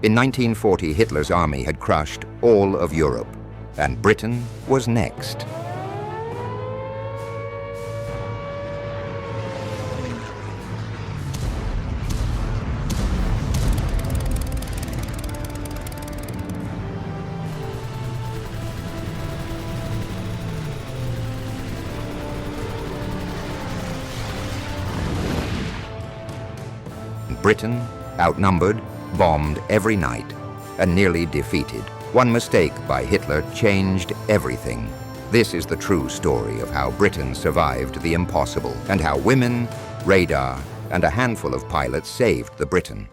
In 1940, Hitler's army had crushed all of Europe, and Britain was next. Britain, outnumbered, bombed every night, and nearly defeated. One mistake by Hitler changed everything. This is the true story of how Britain survived the impossible, and how women, radar, and a handful of pilots saved the Britain.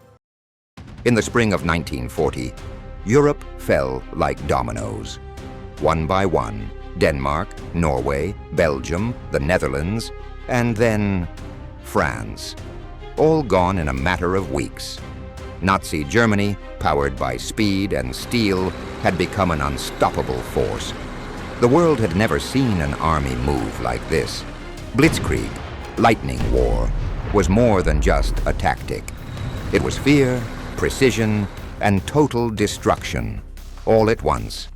In the spring of 1940, Europe fell like dominoes. One by one, Denmark, Norway, Belgium, the Netherlands, and then France. All gone in a matter of weeks. Nazi Germany, powered by speed and steel, had become an unstoppable force. The world had never seen an army move like this. Blitzkrieg, lightning war, was more than just a tactic. It was fear, precision, and total destruction, all at once.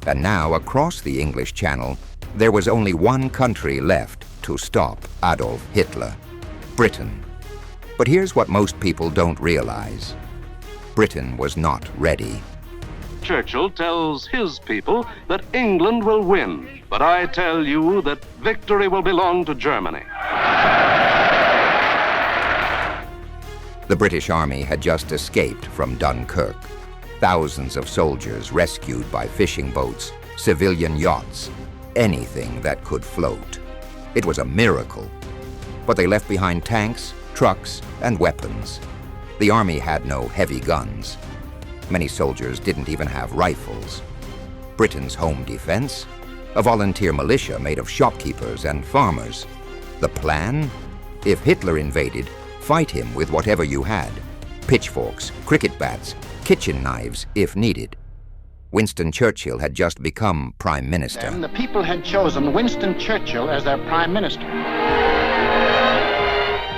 And now, across the English Channel, there was only one country left to stop Adolf Hitler: Britain. But here's what most people don't realize. Britain was not ready. Churchill tells his people that England will win, but I tell you that victory will belong to Germany. The British Army had just escaped from Dunkirk. Thousands of soldiers rescued by fishing boats, civilian yachts, anything that could float. It was a miracle. But they left behind tanks, trucks, and weapons. The army had no heavy guns. Many soldiers didn't even have rifles. Britain's home defense? A volunteer militia made of shopkeepers and farmers. The plan? If Hitler invaded, fight him with whatever you had. Pitchforks, cricket bats, kitchen knives if needed. Winston Churchill had just become Prime Minister. And the people had chosen Winston Churchill as their Prime Minister.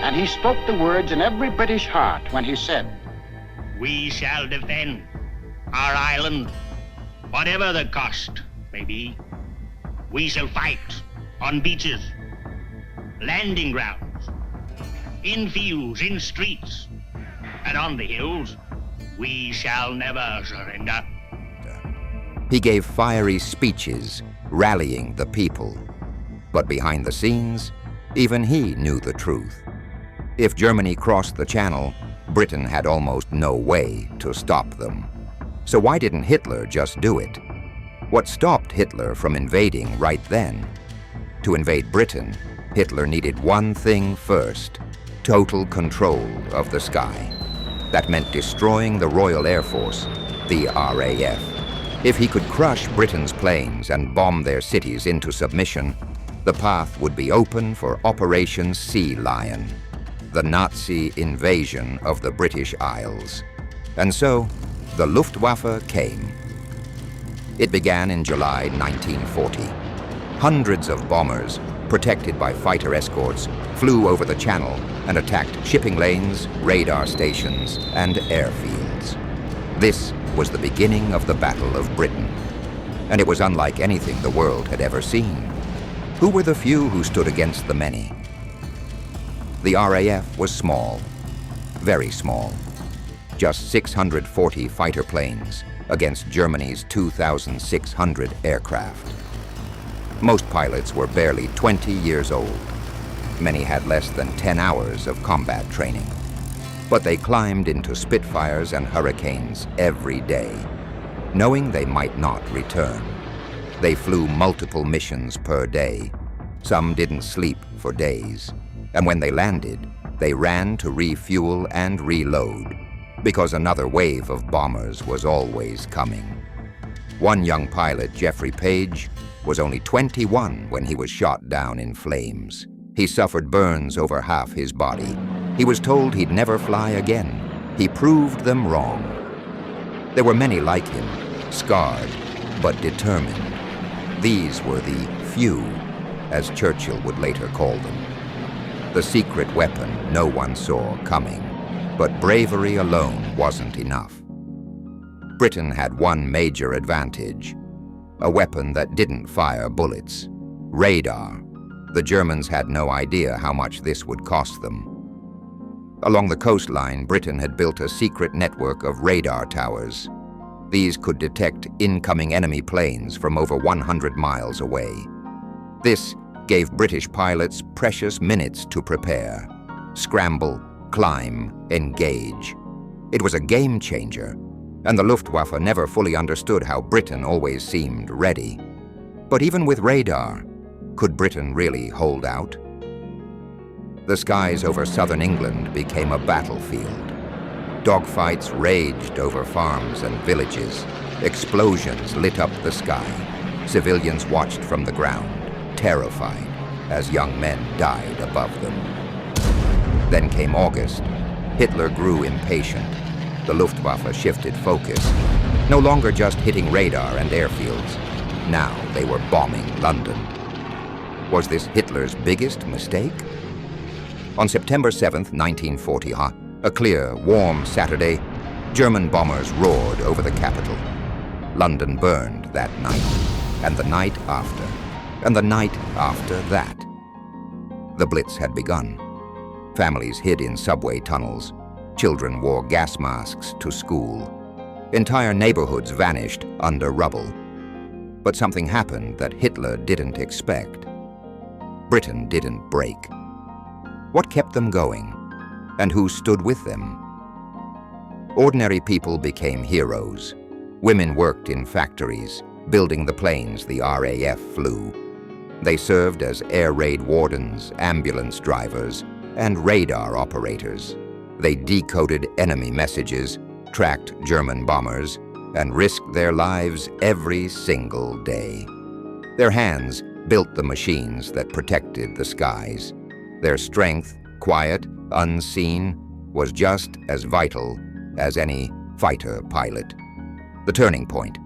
And he spoke the words in every British heart when he said, "We shall defend our island, whatever the cost may be. We shall fight on beaches, landing grounds, in fields, in streets, and on the hills. We shall never surrender." He gave fiery speeches, rallying the people. But behind the scenes, even he knew the truth. If Germany crossed the Channel, Britain had almost no way to stop them. So why didn't Hitler just do it? What stopped Hitler from invading right then? To invade Britain, Hitler needed one thing first: total control of the sky. That meant destroying the Royal Air Force, the RAF. If he could crush Britain's planes and bomb their cities into submission, the path would be open for Operation Sea Lion, the Nazi invasion of the British Isles. And so, the Luftwaffe came. It began in July 1940. Hundreds of bombers, protected by fighter escorts, flew over the Channel and attacked shipping lanes, radar stations, and airfields. This was the beginning of the Battle of Britain, and it was unlike anything the world had ever seen. Who were the few who stood against the many? The RAF was small, very small. Just 640 fighter planes against Germany's 2,600 aircraft. Most pilots were barely 20 years old. Many had less than 10 hours of combat training. But they climbed into Spitfires and Hurricanes every day, knowing they might not return. They flew multiple missions per day. Some didn't sleep for days. And when they landed, they ran to refuel and reload, because another wave of bombers was always coming. One young pilot, Jeffrey Page, was only 21 when he was shot down in flames. He suffered burns over half his body. He was told he'd never fly again. He proved them wrong. There were many like him, scarred but determined. These were the few, as Churchill would later call them. The secret weapon no one saw coming. But bravery alone wasn't enough. Britain had one major advantage: a weapon that didn't fire bullets. Radar. The Germans had no idea how much this would cost them. Along the coastline, Britain had built a secret network of radar towers. These could detect incoming enemy planes from over 100 miles away. This gave British pilots precious minutes to prepare. Scramble, climb, engage. It was a game changer, and the Luftwaffe never fully understood how Britain always seemed ready. But even with radar, could Britain really hold out? The skies over southern England became a battlefield. Dogfights raged over farms and villages. Explosions lit up the sky. Civilians watched from the ground, terrified, as young men died above them. Then came August. Hitler grew impatient. The Luftwaffe shifted focus, no longer just hitting radar and airfields. Now they were bombing London. Was this Hitler's biggest mistake? On September 7th, 1940, a clear, warm Saturday, German bombers roared over the capital. London burned that night, and the night after, and the night after that. The Blitz had begun. Families hid in subway tunnels. Children wore gas masks to school. Entire neighborhoods vanished under rubble. But something happened that Hitler didn't expect. Britain didn't break. What kept them going? And who stood with them? Ordinary people became heroes. Women worked in factories, building the planes the RAF flew. They served as air raid wardens, ambulance drivers, and radar operators. They decoded enemy messages, tracked German bombers, and risked their lives every single day. Their hands built the machines that protected the skies. Their strength, quiet, unseen, was just as vital as any fighter pilot. The turning point.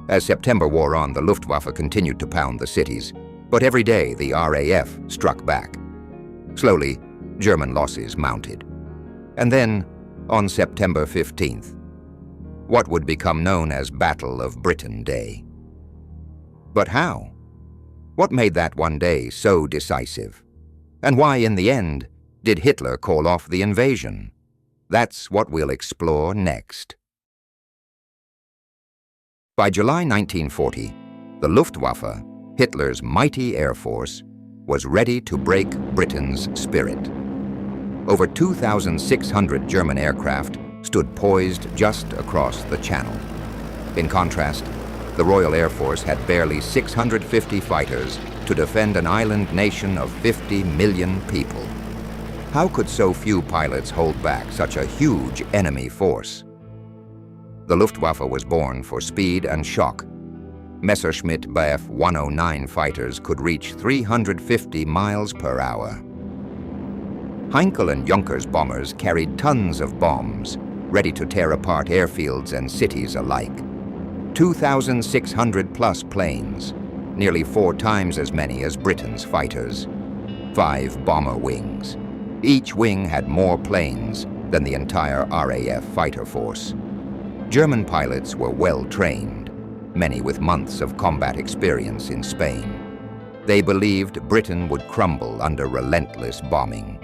As September wore on, the Luftwaffe continued to pound the cities, but every day the RAF struck back. Slowly, German losses mounted. And then, on September 15th, what would become known as Battle of Britain Day. But how? What made that one day so decisive? And why, in the end, did Hitler call off the invasion? That's what we'll explore next. By July 1940, the Luftwaffe, Hitler's mighty air force, was ready to break Britain's spirit. Over 2,600 German aircraft stood poised just across the Channel. In contrast, the Royal Air Force had barely 650 fighters to defend an island nation of 50 million people. How could so few pilots hold back such a huge enemy force? The Luftwaffe was born for speed and shock. Messerschmitt Bf 109 fighters could reach 350 miles per hour. Heinkel and Junkers bombers carried tons of bombs, ready to tear apart airfields and cities alike. 2,600-plus planes, nearly 4 times as many as Britain's fighters. 5 bomber wings. Each wing had more planes than the entire RAF fighter force. German pilots were well trained, many with months of combat experience in Spain. They believed Britain would crumble under relentless bombing.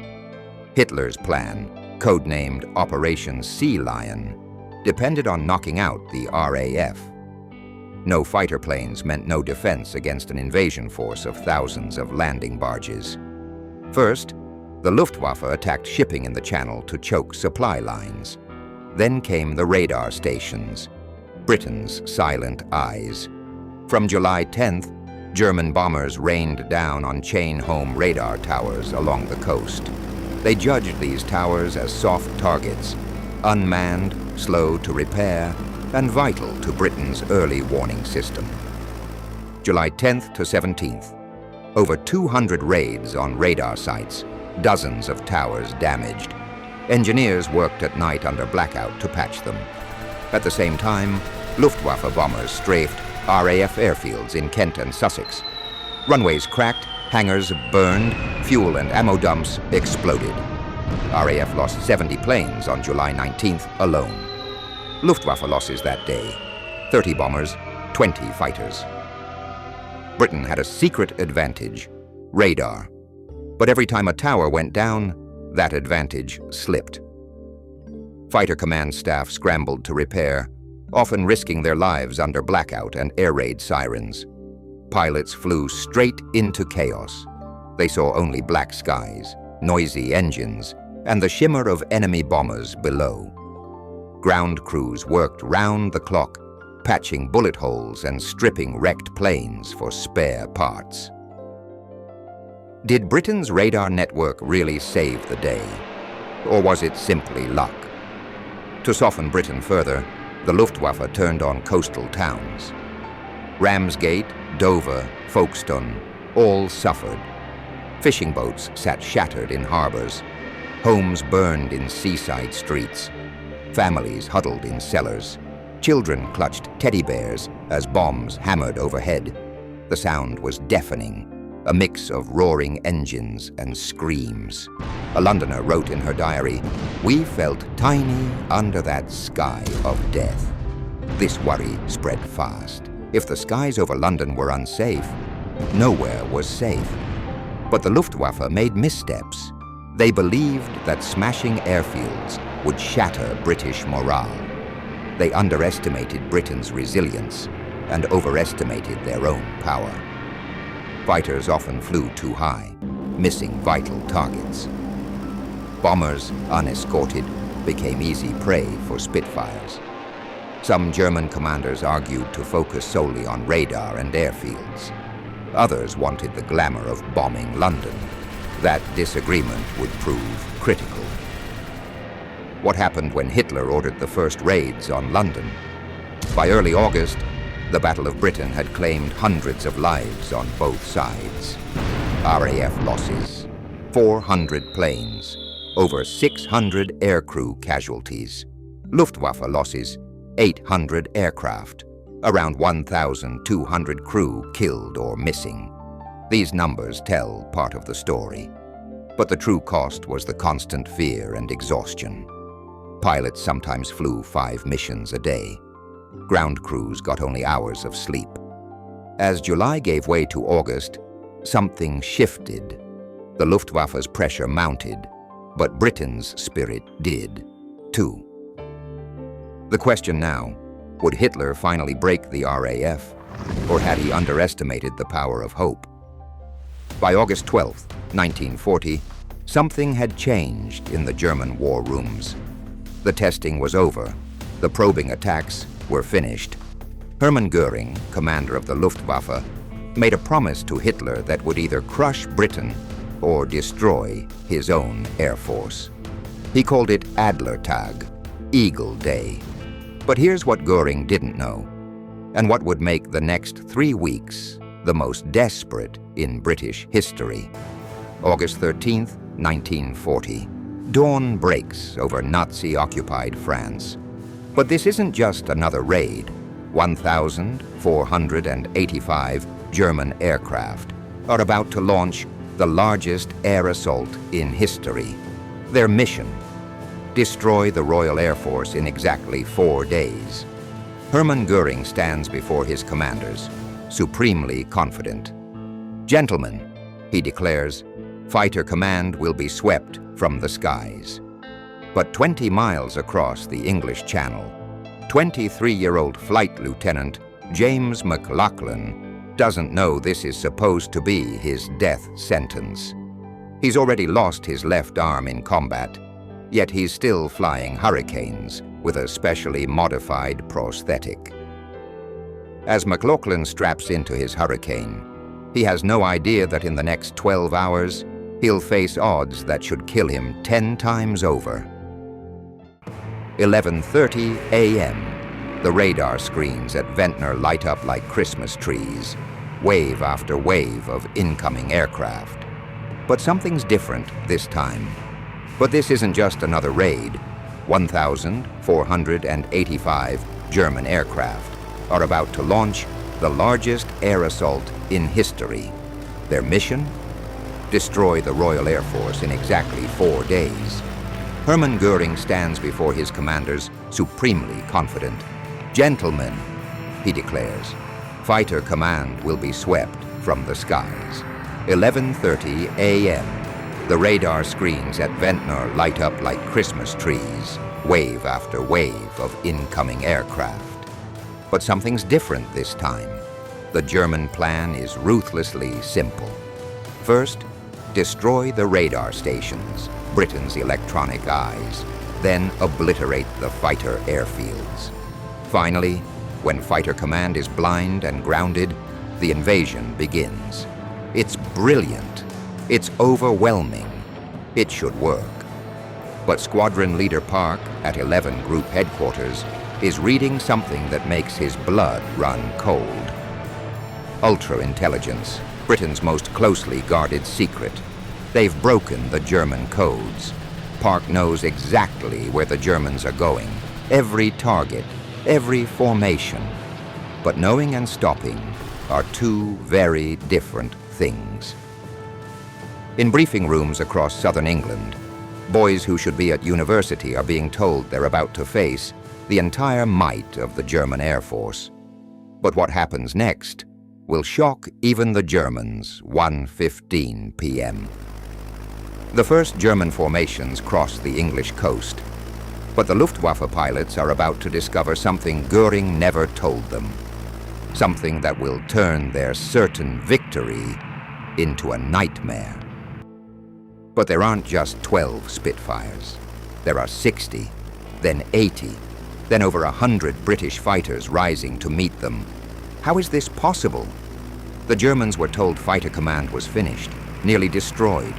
Hitler's plan, codenamed Operation Sea Lion, depended on knocking out the RAF. No fighter planes meant no defense against an invasion force of thousands of landing barges. First, the Luftwaffe attacked shipping in the Channel to choke supply lines. Then came the radar stations, Britain's silent eyes. From July 10th, German bombers rained down on chain-home radar towers along the coast. They judged these towers as soft targets, unmanned, slow to repair, and vital to Britain's early warning system. July 10th to 17th, over 200 raids on radar sites, dozens of towers damaged. Engineers worked at night under blackout to patch them. At the same time, Luftwaffe bombers strafed RAF airfields in Kent and Sussex. Runways cracked, hangars burned, fuel and ammo dumps exploded. RAF lost 70 planes on July 19th alone. Luftwaffe losses that day: 30 bombers, 20 fighters. Britain had a secret advantage: radar. But every time a tower went down, that advantage slipped. Fighter command staff scrambled to repair, often risking their lives under blackout and air raid sirens. Pilots flew straight into chaos. They saw only black skies, noisy engines, and the shimmer of enemy bombers below. Ground crews worked round the clock, patching bullet holes and stripping wrecked planes for spare parts. Did Britain's radar network really save the day? Or was it simply luck? To soften Britain further, the Luftwaffe turned on coastal towns. Ramsgate, Dover, Folkestone, all suffered. Fishing boats sat shattered in harbors. Homes burned in seaside streets. Families huddled in cellars. Children clutched teddy bears as bombs hammered overhead. The sound was deafening, a mix of roaring engines and screams. A Londoner wrote in her diary, "We felt tiny under that sky of death." This worry spread fast. If the skies over London were unsafe, nowhere was safe. But the Luftwaffe made missteps. They believed that smashing airfields would shatter British morale. They underestimated Britain's resilience and overestimated their own power. Fighters often flew too high, missing vital targets. Bombers, unescorted, became easy prey for Spitfires. Some German commanders argued to focus solely on radar and airfields. Others wanted the glamour of bombing London. That disagreement would prove critical. What happened when Hitler ordered the first raids on London? By early August, the Battle of Britain had claimed hundreds of lives on both sides. RAF losses: 400 planes, over 600 aircrew casualties. Luftwaffe losses: 800 aircraft, around 1,200 crew killed or missing. These numbers tell part of the story. But the true cost was the constant fear and exhaustion. Pilots sometimes flew 5 missions a day. Ground crews got only hours of sleep. As July gave way to August, something shifted. The Luftwaffe's pressure mounted, but Britain's spirit did, too. The question now, would Hitler finally break the RAF, or had he underestimated the power of hope? By August 12, 1940, something had changed in the German war rooms. The testing was over. The probing attacks were finished. Hermann Göring, commander of the Luftwaffe, made a promise to Hitler that would either crush Britain or destroy his own air force. He called it Adlertag, Eagle Day. But here's what Göring didn't know, and what would make the next 3 weeks the most desperate in British history. August 13, 1940. Dawn breaks over Nazi-occupied France. But this isn't just another raid. 1,485 German aircraft are about to launch the largest air assault in history. Their mission: destroy the Royal Air Force in exactly 4 days. Hermann Göring stands before his commanders, supremely confident. "Gentlemen," he declares, "fighter command will be swept from the skies." But 20 miles across the English Channel, 23-year-old Flight Lieutenant James McLaughlin doesn't know this is supposed to be his death sentence. He's already lost his left arm in combat, yet he's still flying Hurricanes with a specially modified prosthetic. As McLaughlin straps into his Hurricane, he has no idea that in the next 12 hours, he'll face odds that should kill him 10 times over. 11:30 a.m. The radar screens at Ventnor light up like Christmas trees, wave after wave of incoming aircraft. But something's different this time. But this isn't just another raid. 1,485 German aircraft are about to launch the largest air assault in history. Their mission? Destroy the Royal Air Force in exactly 4 days. Hermann Göring stands before his commanders, supremely confident. "Gentlemen," he declares, "fighter command will be swept from the skies." 11:30 a.m. The radar screens at Ventnor light up like Christmas trees, wave after wave of incoming aircraft. But something's different this time. The German plan is ruthlessly simple. First, destroy the radar stations, Britain's electronic eyes, then obliterate the fighter airfields. Finally, when fighter command is blind and grounded, the invasion begins. It's brilliant. It's overwhelming. It should work. But Squadron Leader Park at 11 Group Headquarters is reading something that makes his blood run cold. Ultra-intelligence, Britain's most closely guarded secret. They've broken the German codes. Park knows exactly where the Germans are going, every target, every formation. But knowing and stopping are two very different things. In briefing rooms across southern England, boys who should be at university are being told they're about to face the entire might of the German Air Force. But what happens next will shock even the Germans. 1:15 p.m. The first German formations cross the English coast, but the Luftwaffe pilots are about to discover something Göring never told them, something that will turn their certain victory into a nightmare. But there aren't just 12 Spitfires. There are 60, then 80, then over 100 British fighters rising to meet them. How is this possible? The Germans were told fighter command was finished, nearly destroyed.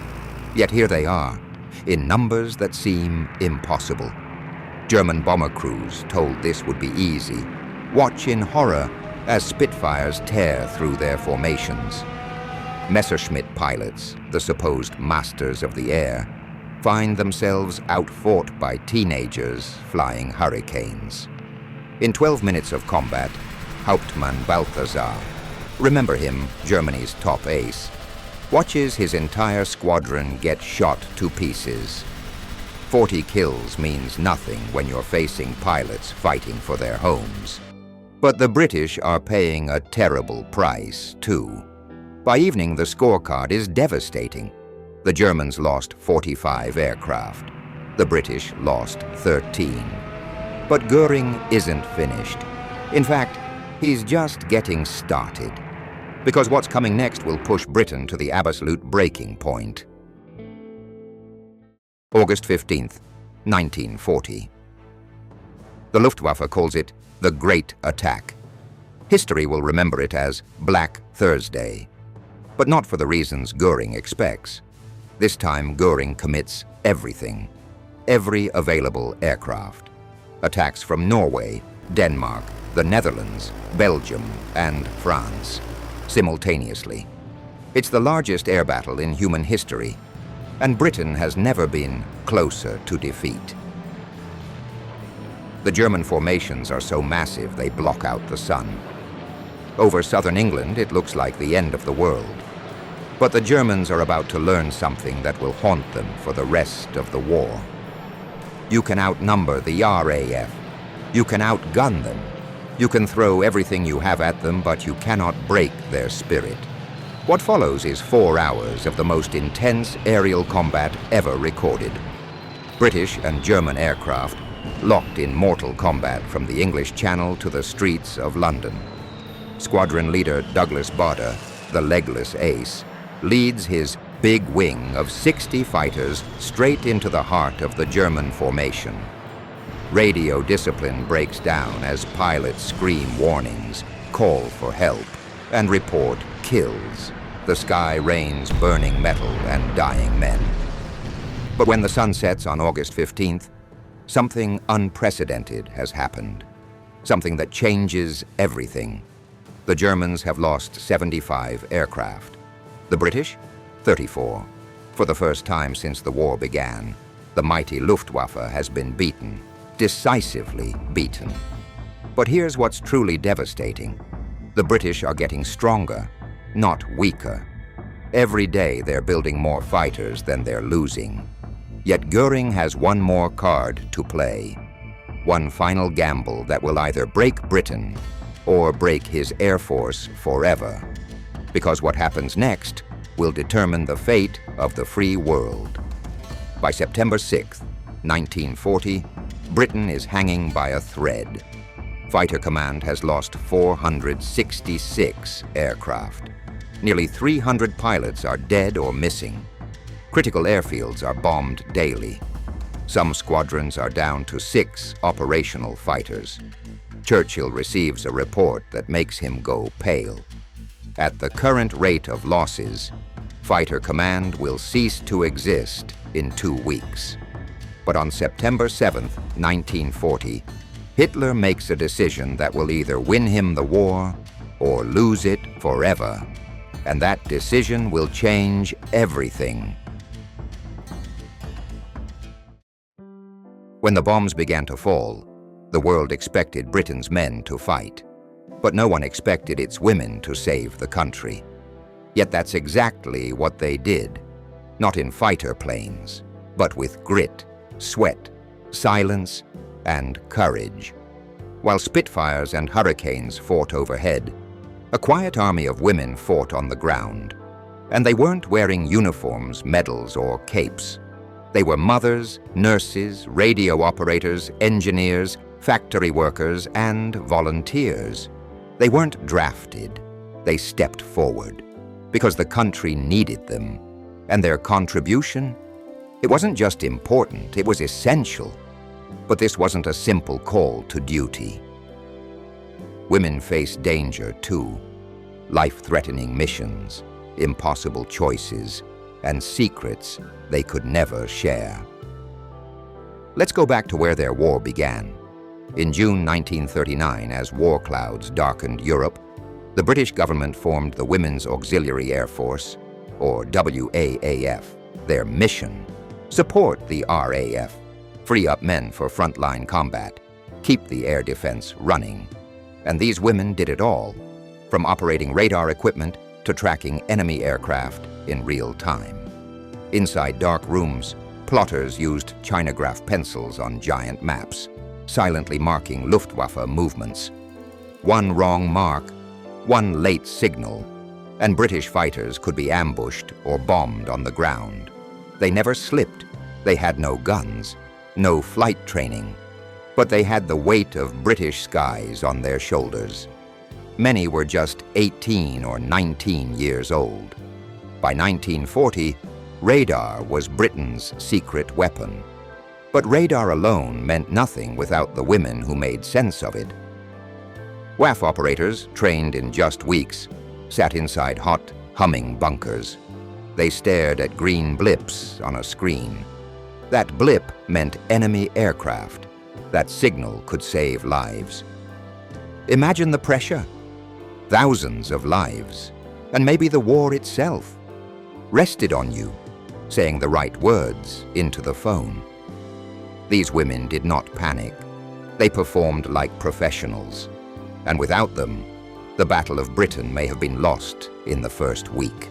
Yet here they are, in numbers that seem impossible. German bomber crews told this would be easy. Watch in horror as Spitfires tear through their formations. Messerschmitt pilots, the supposed masters of the air, find themselves outfought by teenagers flying Hurricanes. In 12 minutes of combat, Hauptmann Balthasar, remember him, Germany's top ace, watches his entire squadron get shot to pieces. 40 kills means nothing when you're facing pilots fighting for their homes. But the British are paying a terrible price, too. By evening, the scorecard is devastating. The Germans lost 45 aircraft. The British lost 13. But Göring isn't finished. In fact, he's just getting started. Because what's coming next will push Britain to the absolute breaking point. August 15th, 1940. The Luftwaffe calls it the Great Attack. History will remember it as Black Thursday. But not for the reasons Göring expects. This time, Göring commits everything. Every available aircraft. Attacks from Norway, Denmark, the Netherlands, Belgium, and France, simultaneously. It's the largest air battle in human history, and Britain has never been closer to defeat. The German formations are so massive they block out the sun. Over southern England, it looks like the end of the world. But the Germans are about to learn something that will haunt them for the rest of the war. You can outnumber the RAF. You can outgun them. You can throw everything you have at them, but you cannot break their spirit. What follows is 4 hours of the most intense aerial combat ever recorded. British and German aircraft locked in mortal combat from the English Channel to the streets of London. Squadron leader Douglas Bader, the legless ace, leads his big wing of 60 fighters straight into the heart of the German formation. Radio discipline breaks down as pilots scream warnings, call for help, and report kills. The sky rains burning metal and dying men. But when the sun sets on August 15th, something unprecedented has happened. Something that changes everything. The Germans have lost 75 aircraft. The British? 34. For the first time since the war began, the mighty Luftwaffe has been beaten, decisively beaten. But here's what's truly devastating. The British are getting stronger, not weaker. Every day they're building more fighters than they're losing. Yet Göring has one more card to play. one final gamble that will either break Britain or break his Air Force forever, because what happens next will determine the fate of the free world. By September 6, 1940, Britain is hanging by a thread. Fighter Command has lost 466 aircraft. Nearly 300 pilots are dead or missing. Critical airfields are bombed daily. Some squadrons are down to 6 operational fighters. Churchill receives a report that makes him go pale. At the current rate of losses, Fighter Command will cease to exist in 2 weeks. But on September 7, 1940, Hitler makes a decision that will either win him the war or lose it forever. And that decision will change everything. When the bombs began to fall, the world expected Britain's men to fight. But no one expected its women to save the country. Yet that's exactly what they did. Not in fighter planes, but with grit, sweat, silence, and courage. While Spitfires and Hurricanes fought overhead, a quiet army of women fought on the ground. And they weren't wearing uniforms, medals, or capes. They were mothers, nurses, radio operators, engineers, factory workers, and volunteers. They weren't drafted. They stepped forward because the country needed them. And their contribution? It wasn't just important, it was essential. But this wasn't a simple call to duty. Women faced danger too. Life-threatening missions, impossible choices, and secrets they could never share. Let's go back to where their war began. In June 1939, as war clouds darkened Europe, the British government formed the Women's Auxiliary Air Force, or WAAF. Their mission: support the RAF, free up men for frontline combat, keep the air defense running. And these women did it all, from operating radar equipment to tracking enemy aircraft in real time. Inside dark rooms, plotters used Chinograph pencils on giant maps, silently marking Luftwaffe movements. One wrong mark, one late signal, and British fighters could be ambushed or bombed on the ground. They never slipped. They had no guns, no flight training, but they had the weight of British skies on their shoulders. Many were just 18 or 19 years old. By 1940, radar was Britain's secret weapon. But radar alone meant nothing without the women who made sense of it. WAF operators, trained in just weeks, sat inside hot, humming bunkers. They stared at green blips on a screen. That blip meant enemy aircraft. That signal could save lives. Imagine the pressure. Thousands of lives, and maybe the war itself, rested on you, saying the right words into the phone. These women did not panic. They performed like professionals. And without them, the Battle of Britain may have been lost in the first week.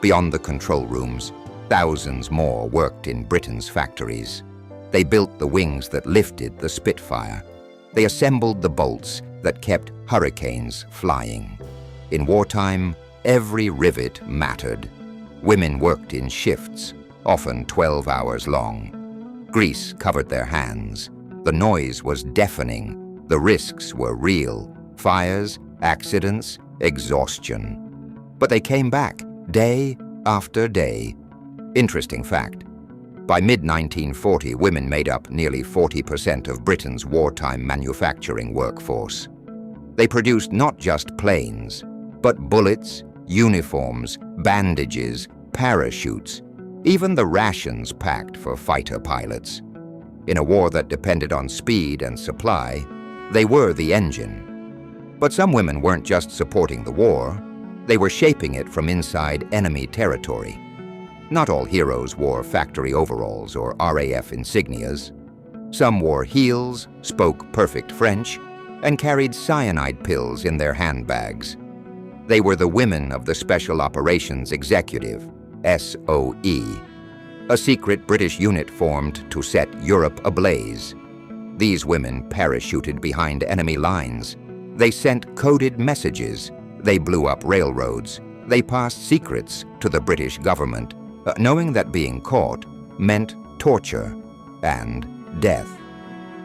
Beyond the control rooms, thousands more worked in Britain's factories. They built the wings that lifted the Spitfire. They assembled the bolts that kept Hurricanes flying. In wartime, every rivet mattered. Women worked in shifts, often 12 hours long. Grease covered their hands. The noise was deafening. The risks were real. Fires, accidents, exhaustion. But they came back, day after day. Interesting fact. By mid-1940, women made up nearly 40% of Britain's wartime manufacturing workforce. They produced not just planes, but bullets, uniforms, bandages, parachutes, even the rations packed for fighter pilots. In a war that depended on speed and supply, they were the engine. But some women weren't just supporting the war, they were shaping it from inside enemy territory. Not all heroes wore factory overalls or RAF insignias. Some wore heels, spoke perfect French, and carried cyanide pills in their handbags. They were the women of the Special Operations Executive, SOE, a secret British unit formed to set Europe ablaze. These women parachuted behind enemy lines. They sent coded messages. They blew up railroads. They passed secrets to the British government, knowing that being caught meant torture and death.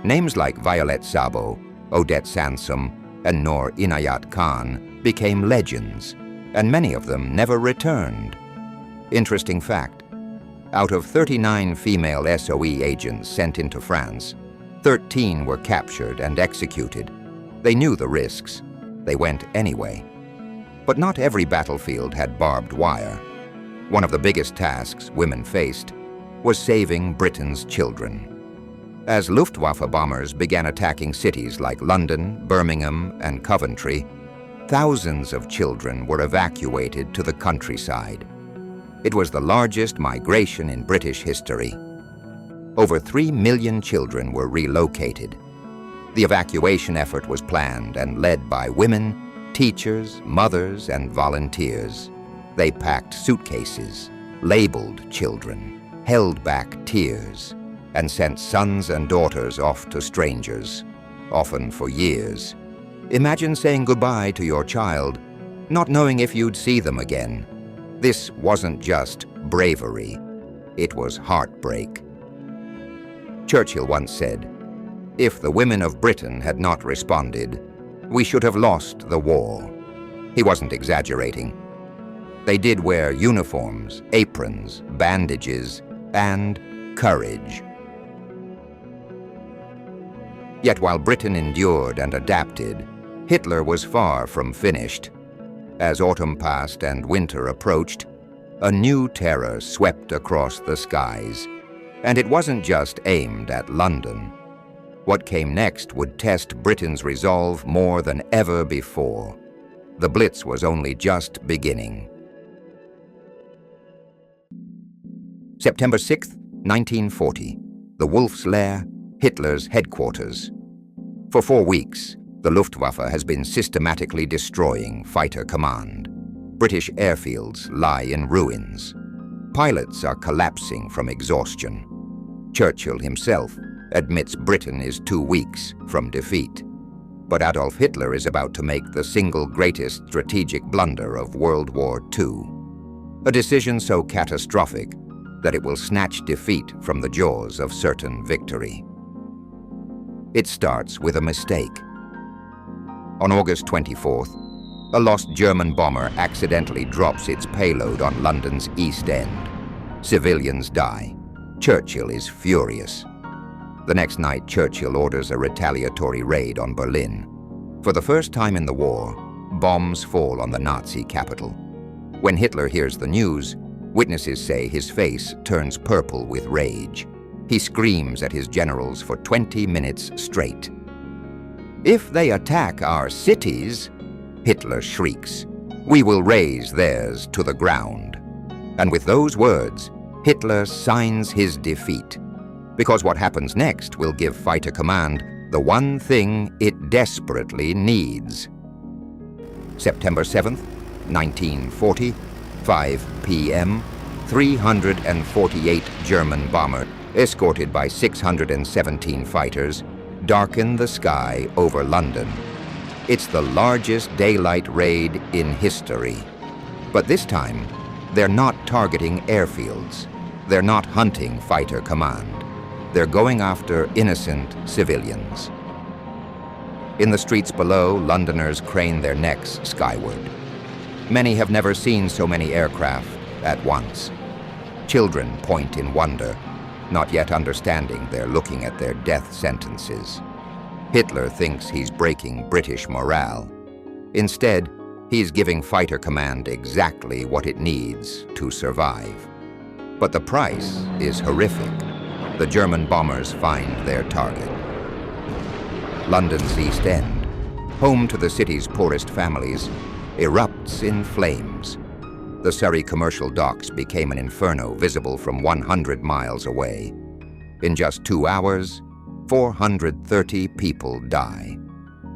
Names like Violet Sabo, Odette Sansom, and Noor Inayat Khan became legends, and many of them never returned. Interesting fact, out of 39 female SOE agents sent into France, 13 were captured and executed. They knew the risks. They went anyway. But not every battlefield had barbed wire. One of the biggest tasks women faced was saving Britain's children. As Luftwaffe bombers began attacking cities like London, Birmingham, and Coventry, thousands of children were evacuated to the countryside. It was the largest migration in British history. Over 3 million children were relocated. The evacuation effort was planned and led by women, teachers, mothers, and volunteers. They packed suitcases, labeled children, held back tears, and sent sons and daughters off to strangers, often for years. Imagine saying goodbye to your child, not knowing if you'd see them again. This wasn't just bravery, it was heartbreak. Churchill once said, "If the women of Britain had not responded, we should have lost the war." He wasn't exaggerating. They did wear uniforms, aprons, bandages, and courage. Yet while Britain endured and adapted, Hitler was far from finished. As autumn passed and winter approached, a new terror swept across the skies. And it wasn't just aimed at London. What came next would test Britain's resolve more than ever before. The Blitz was only just beginning. September 6, 1940, the Wolf's Lair, Hitler's headquarters. For 4 weeks, the Luftwaffe has been systematically destroying fighter command. British airfields lie in ruins. Pilots are collapsing from exhaustion. Churchill himself admits Britain is 2 weeks from defeat. But Adolf Hitler is about to make the single greatest strategic blunder of World War II. A decision so catastrophic that it will snatch defeat from the jaws of certain victory. It starts with a mistake. On August 24th, a lost German bomber accidentally drops its payload on London's East End. Civilians die. Churchill is furious. The next night, Churchill orders a retaliatory raid on Berlin. For the first time in the war, bombs fall on the Nazi capital. When Hitler hears the news, witnesses say his face turns purple with rage. He screams at his generals for 20 minutes straight. "If they attack our cities," Hitler shrieks, "we will raze theirs to the ground." And with those words, Hitler signs his defeat. Because what happens next will give Fighter Command the one thing it desperately needs. September 7th, 1940, 5 p.m., 348 German bombers, escorted by 617 fighters, darken the sky over London. It's the largest daylight raid in history. But this time, they're not targeting airfields. They're not hunting Fighter Command. They're going after innocent civilians. In the streets below, Londoners crane their necks skyward. Many have never seen so many aircraft at once. Children point in wonder, not yet understanding they're looking at their death sentences. Hitler thinks he's breaking British morale. Instead, he's giving Fighter Command exactly what it needs to survive. But the price is horrific. The German bombers find their target. London's East End, home to the city's poorest families, erupts in flames. The Surrey commercial docks became an inferno visible from 100 miles away. In just 2 hours, 430 people die.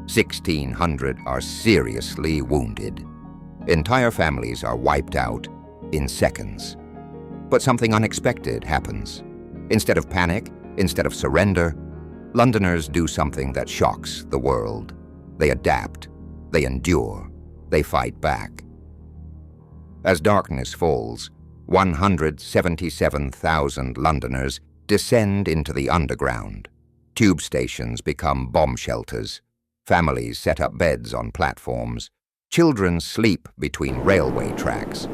1,600 are seriously wounded. Entire families are wiped out in seconds. But something unexpected happens. Instead of panic, instead of surrender, Londoners do something that shocks the world. They adapt, they endure, they fight back. As darkness falls, 177,000 Londoners descend into the underground. Tube stations become bomb shelters. Families set up beds on platforms. Children sleep between railway tracks.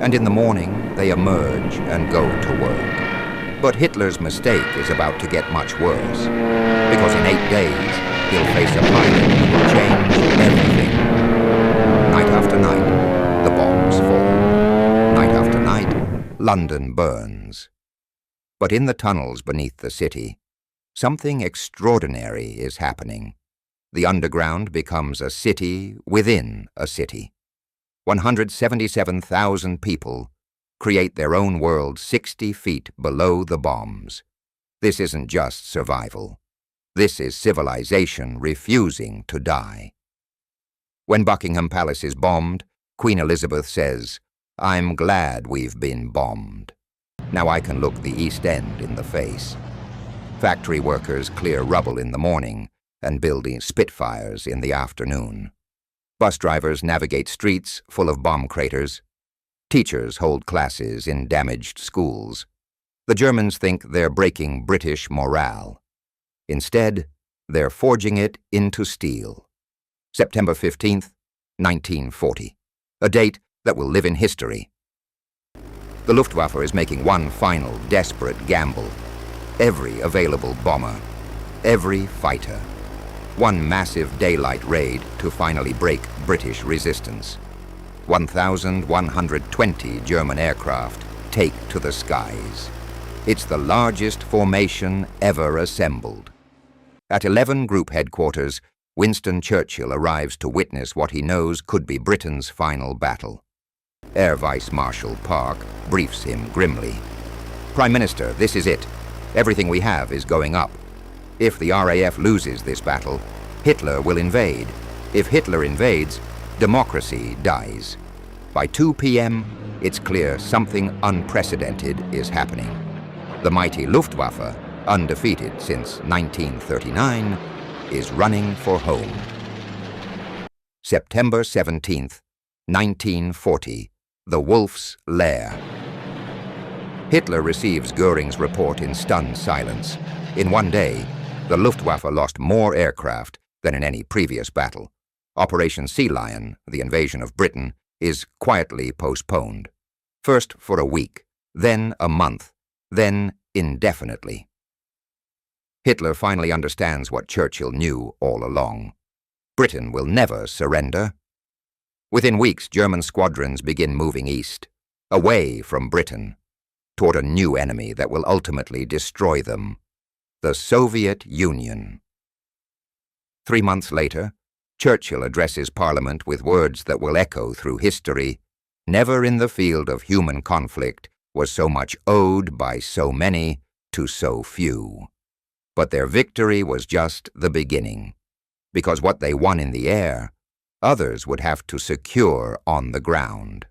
And in the morning, they emerge and go to work. But Hitler's mistake is about to get much worse, because in 8 days, he'll face a pilot who will change everything. Night after night, the bombs fall. Night after night, London burns. But in the tunnels beneath the city, something extraordinary is happening. The underground becomes a city within a city. 177,000 people create their own world 60 feet below the bombs. This isn't just survival. This is civilization refusing to die. When Buckingham Palace is bombed, Queen Elizabeth says, "I'm glad we've been bombed. Now I can look the East End in the face." Factory workers clear rubble in the morning and build Spitfires in the afternoon. Bus drivers navigate streets full of bomb craters. Teachers hold classes in damaged schools. The Germans think they're breaking British morale. Instead, they're forging it into steel. September 15th, 1940, a date that will live in history. The Luftwaffe is making one final desperate gamble. Every available bomber, every fighter. One massive daylight raid to finally break British resistance. 1,120 German aircraft take to the skies. It's the largest formation ever assembled. At 11 Group headquarters, Winston Churchill arrives to witness what he knows could be Britain's final battle. Air Vice Marshal Park briefs him grimly. "Prime Minister, this is it. Everything we have is going up. If the RAF loses this battle, Hitler will invade. If Hitler invades, democracy dies." By 2 p.m., it's clear something unprecedented is happening. The mighty Luftwaffe, undefeated since 1939, is running for home. September 17th, 1940, the Wolf's Lair. Hitler receives Goering's report in stunned silence. In one day, the Luftwaffe lost more aircraft than in any previous battle. Operation Sea Lion, the invasion of Britain, is quietly postponed. First for a week, then a month, then indefinitely. Hitler finally understands what Churchill knew all along. Britain will never surrender. Within weeks, German squadrons begin moving east, away from Britain, toward a new enemy that will ultimately destroy them, the Soviet Union. 3 months later, Churchill addresses Parliament with words that will echo through history. Never in the field of human conflict was so much owed by so many to so few. But their victory was just the beginning, because what they won in the air, others would have to secure on the ground.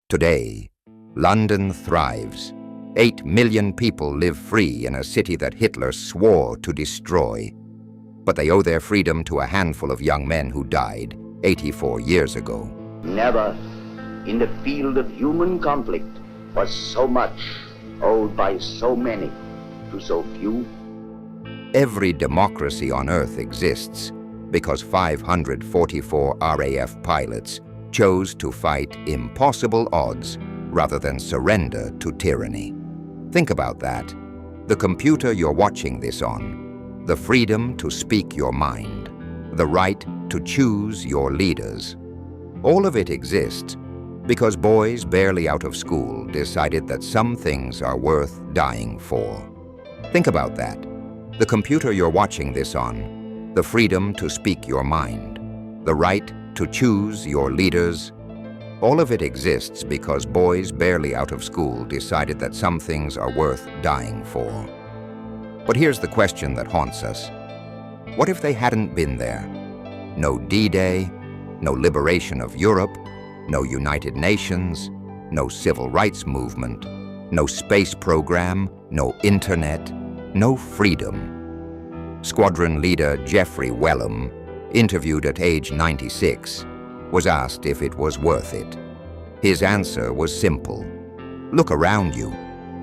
Today, London thrives. 8 million people live free in a city that Hitler swore to destroy. But they owe their freedom to a handful of young men who died 84 years ago. Never in the field of human conflict was so much owed by so many to so few. Every democracy on earth exists because 544 RAF pilots chose to fight impossible odds rather than surrender to tyranny. Think about that. The computer you're watching this on, the freedom to speak your mind, the right to choose your leaders. All of it exists because boys barely out of school decided that some things are worth dying for. Think about that. The computer you're watching this on, the freedom to speak your mind, the right to choose your leaders. All of it exists because boys barely out of school decided that some things are worth dying for. But here's the question that haunts us. What if they hadn't been there? No D-Day, no liberation of Europe, no United Nations, no civil rights movement, no space program, no internet, no freedom. Squadron leader Geoffrey Wellham, interviewed at age 96, was asked if it was worth it. His answer was simple. Look around you.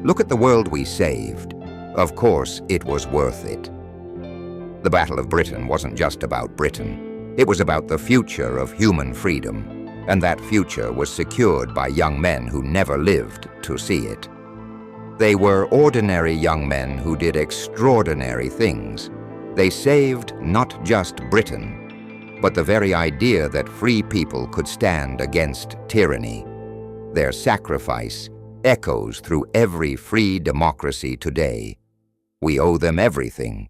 Look at the world we saved. Of course it was worth it. The Battle of Britain wasn't just about Britain. It was about the future of human freedom, and that future was secured by young men who never lived to see it. They were ordinary young men who did extraordinary things. They saved not just Britain, but the very idea that free people could stand against tyranny. Their sacrifice echoes through every free democracy today. We owe them everything